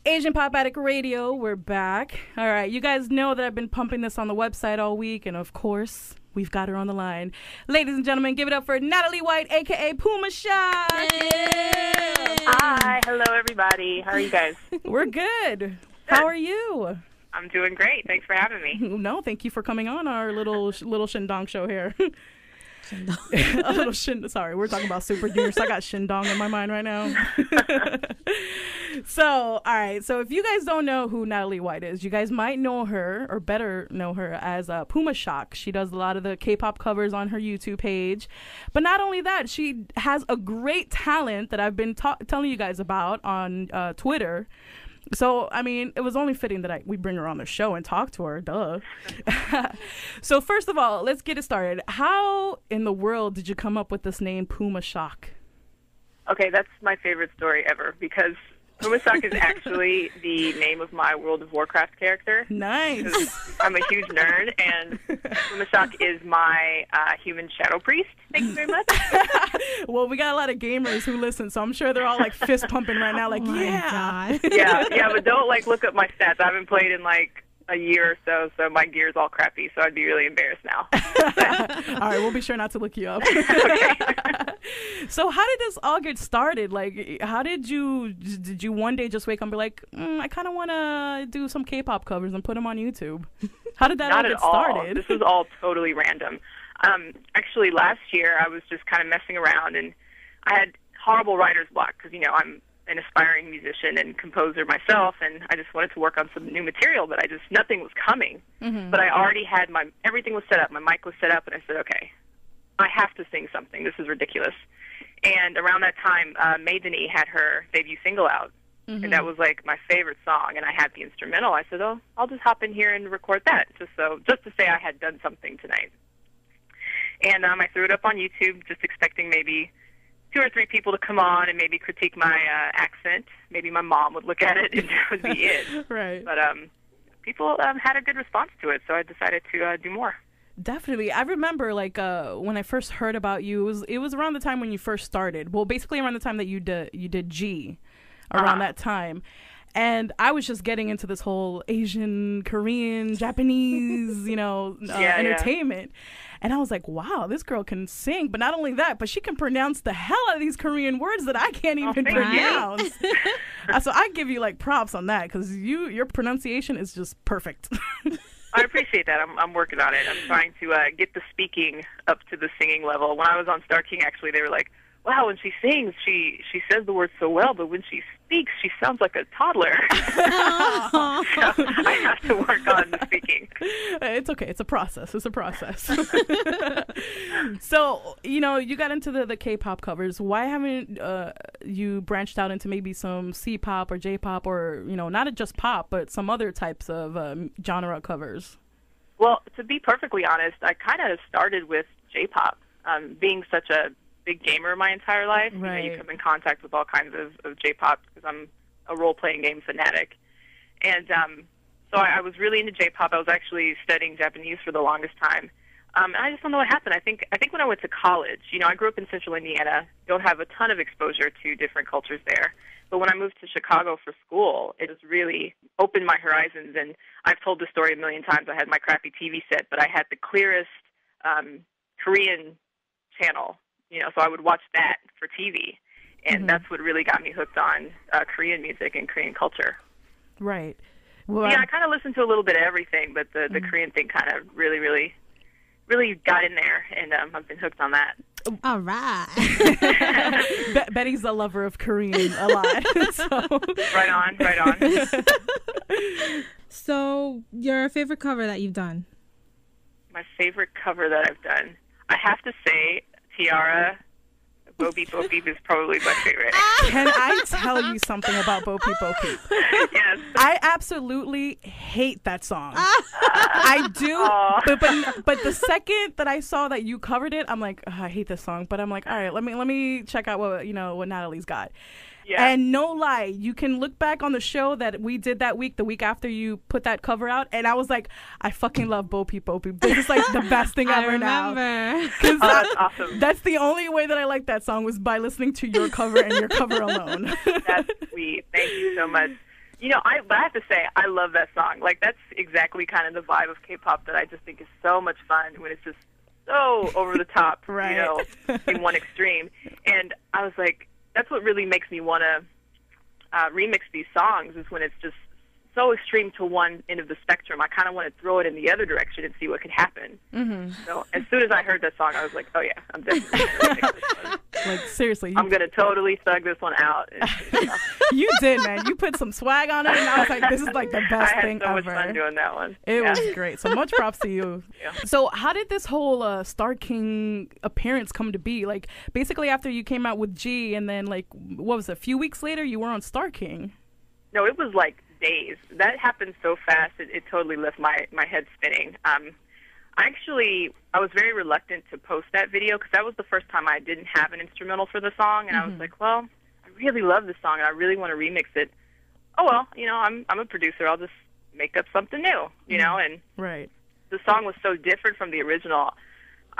Asian Pop Addict Radio, we're back. All right, you guys know that I've been pumping this on the website all week, and of course, we've got her on the line. Ladies and gentlemen, give it up for Natalie White, a.k.a. Pumashock. Hi, hello everybody. How are you guys? We're good. How are you? I'm doing great. Thanks for having me. No, thank you for coming on our little Shindong show here. A little sorry, we're talking about Super Junior, so I got Shindong in my mind right now. So, all right. So if you guys don't know who Natalie White is, you guys might know her, or better know her as Pumashock. She does a lot of the K-pop covers on her YouTube page. But not only that, she has a great talent that I've been telling you guys about on Twitter. So, I mean, it was only fitting that we bring her on the show and talk to her, duh. So, first of all, let's get it started. How in the world did you come up with this name, Pumashock? Okay, that's my favorite story ever, because Pumashock is actually the name of my World of Warcraft character. Nice. I'm a huge nerd, and Pumashock is my human shadow priest. Thank you very much. Well, we got a lot of gamers who listen, so I'm sure they're all like fist pumping right now, like, God. Yeah, but don't look up my stats. I haven't played in a year or so my gear's all crappy, so I'd be really embarrassed now. All right, we'll be sure not to look you up. Okay. So how did this all get started? Like, how did you one day just wake up and be like, I kind of want to do some K-pop covers and put them on YouTube? How did that all get started? This was all totally random. Actually, last year I was just kind of messing around, and I had horrible writer's block because, I'm an aspiring musician and composer myself, and I just wanted to work on some new material, but nothing was coming. Mm-hmm. But I already had everything was set up. My mic was set up, and I said, okay, I have to sing something. This is ridiculous. And around that time, Maideni had her debut single out, mm-hmm. and that was like my favorite song, and I had the instrumental. I said, oh, I'll just hop in here and record that, just to say I had done something tonight. And I threw it up on YouTube, just expecting maybe 2 or 3 people to come on and maybe critique my accent. Maybe my mom would look at it, and that would be it. Right. But people had a good response to it, so I decided to do more. Definitely. I remember, when I first heard about you, it was around the time when you first started. Well, basically around the time that you did G, around that time. And I was just getting into this whole Asian, Korean, Japanese, entertainment. And I was like, wow, this girl can sing. But not only that, but she can pronounce the hell out of these Korean words that I can't even pronounce. So I give you props on that, because your pronunciation is just perfect. I appreciate that. I'm working on it. I'm trying to get the speaking up to the singing level. When I was on Star King, actually, they were like, wow, when she sings, she says the words so well, but when she speaks, she sounds like a toddler. So I have to work on the speaking. It's okay. It's a process. So, you got into the K-pop covers. Why haven't you branched out into maybe some C-pop or J-pop or, not just pop, but some other types of genre covers? Well, to be perfectly honest, I kind of started with J-pop, being such a big gamer my entire life. Right. You come in contact with all kinds of J-pop because I'm a role-playing game fanatic. And so I was really into J-pop. I was actually studying Japanese for the longest time. And I just don't know what happened. I think when I went to college, I grew up in central Indiana, don't have a ton of exposure to different cultures there. But when I moved to Chicago for school, it just really opened my horizons. And I've told this story a million times. I had my crappy TV set, but I had the clearest Korean channel. So I would watch that for TV, and that's what really got me hooked on Korean music and Korean culture. Right. Well, I kind of listened to a little bit of everything, but the Korean thing kind of really, really, really got in there, and I've been hooked on that. All right. Betty's a lover of Korean a lot. So. Right on. So, your favorite cover that you've done? My favorite cover that I've done, I have to say, Tiara, Bo Beep Bo Beep is probably my favorite. Can I tell you something about Bo Peep Bo Peep? Yes. I absolutely hate that song. I do. But the second that I saw that you covered it, I'm like, I hate this song. But I'm like, all right, let me check out what Natalie's got. Yeah. And no lie, you can look back on the show that we did that week, the week after you put that cover out, and I was like, I fucking love Bo Peep Bo Peep. This is the best thing ever now. That's awesome. That's the only way that I like that song was by listening to your cover and your cover alone. That's sweet. Thank you so much. But I have to say, I love that song. Like, that's exactly kind of the vibe of K-pop that I just think is so much fun when it's just so over the top, Right. In one extreme. And I was like, that's what really makes me want to remix these songs is when it's just so extreme to one end of the spectrum. I kind of want to throw it in the other direction and see what could happen. Mm-hmm. So as soon as I heard that song, I was like, oh yeah, I'm definitely going to remix this one. Like, seriously. I'm going to totally thug this one out. You did, man. You put some swag on it, and I was like, this is like the best thing I had so ever. much fun doing that one. It was great. So much props to you. Yeah. So how did this whole Star King appearance come to be? Like, basically after you came out with G, and then, like, what was it, a few weeks later, you were on Star King. No, it was like days. That happened so fast, it totally left my head spinning. I was very reluctant to post that video because that was the first time I didn't have an instrumental for the song, and I was like, well, I really love this song, and I really want to remix it. Oh, well, I'm a producer. I'll just make up something new, and Right. the song was so different from the original.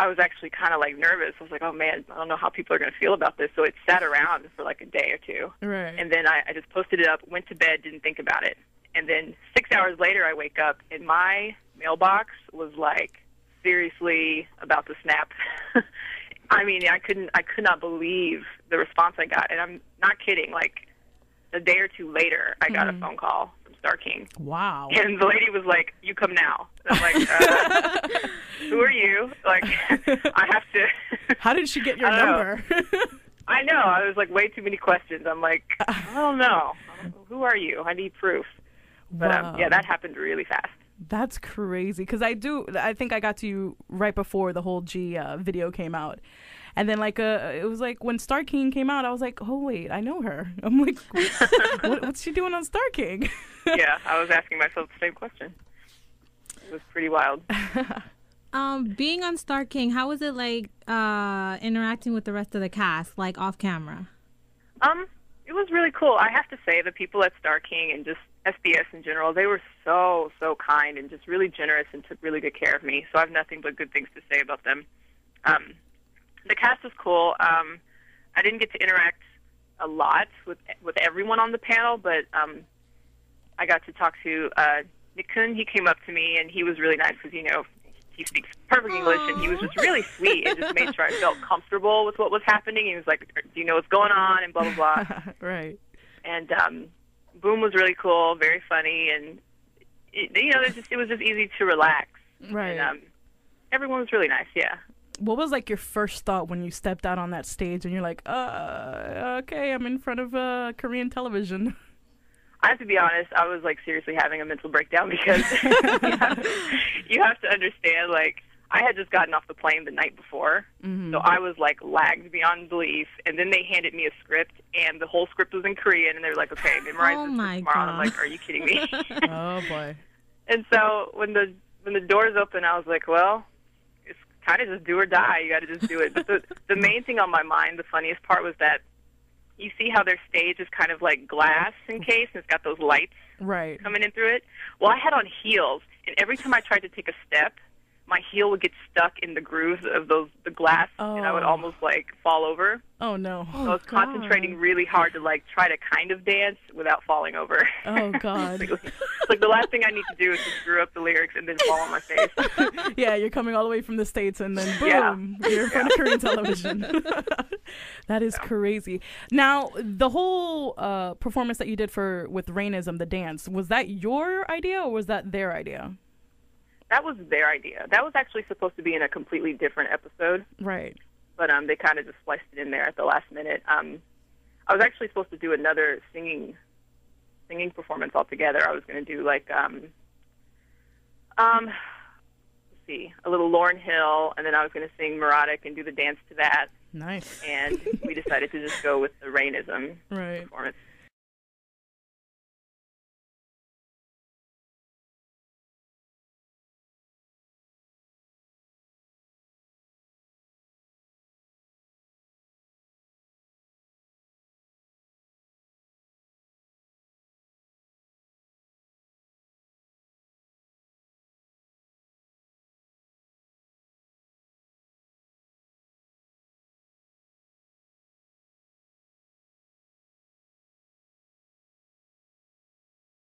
I was actually kind of like nervous. I was like, oh man, I don't know how people are going to feel about this. So it sat around for like a day or two. Right. And then I just posted it up, went to bed, didn't think about it. And then 6 hours later I wake up and my mailbox was like seriously about to snap. I mean, I could not believe the response I got. And I'm not kidding. Like a day or two later, I got a phone call from Star King. Wow. And the lady was like, you come now. And I'm like, who are you? Like, I have to. How did she get your I don't number? I know. I was like, way too many questions. I'm like, I don't know. Who are you? I need proof. But Wow. yeah, that happened really fast. That's crazy. Because I think I got to you right before the whole G video came out. And then, like, it was like when Star King came out, I was like, oh, wait, I know her. I'm like, what's she doing on Star King? Yeah, I was asking myself the same question. It was pretty wild. Being on Star King, how was it like interacting with the rest of the cast, like off camera? It was really cool. I have to say, the people at Star King and just SBS in general, they were so kind and just really generous and took really good care of me. So I have nothing but good things to say about them. The cast was cool. I didn't get to interact a lot with everyone on the panel, but I got to talk to Nick Kun. He came up to me, and he was really nice because, he speaks perfect English, and he was just really sweet and just made sure I felt comfortable with what was happening. He was like, do you know what's going on, and blah, blah, blah. Right. And Boom was really cool, very funny, and, it was just easy to relax. Right. And everyone was really nice, yeah. What was, like, your first thought when you stepped out on that stage and you're like, okay, I'm in front of Korean television? I have to be honest, I was, like, seriously having a mental breakdown because you have to understand, like, I had just gotten off the plane the night before, so I was, like, lagged beyond belief, and then they handed me a script, and the whole script was in Korean, and they were like, okay, memorize this for tomorrow, and I'm like, are you kidding me? Oh, boy. And so when the doors opened, I was like, well, it's kind of just do or die. You got to just do it. But the main thing on my mind, the funniest part, was that you see how their stage is kind of like glass encased, and it's got those lights Right. coming in through it. Well, I had on heels, and every time I tried to take a step, my heel would get stuck in the grooves of the glass, and I would almost like fall over. Oh, no. So I was concentrating really hard to like try to kind of dance without falling over. Oh, God. Like the last thing I need to do is just screw up the lyrics and then fall on my face. Yeah, you're coming all the way from the States, and then boom, you're in front of Korean television. That is crazy. Now, the whole performance that you did with Rainism, the dance, was that your idea or was that their idea? That was their idea. That was actually supposed to be in a completely different episode. Right. But they kind of just spliced it in there at the last minute. I was actually supposed to do another singing performance altogether. I was going to do like let's see, a little Lauryn Hill, and then I was going to sing Neurotic and do the dance to that. Nice. And we decided to just go with the Rainism Right. performance.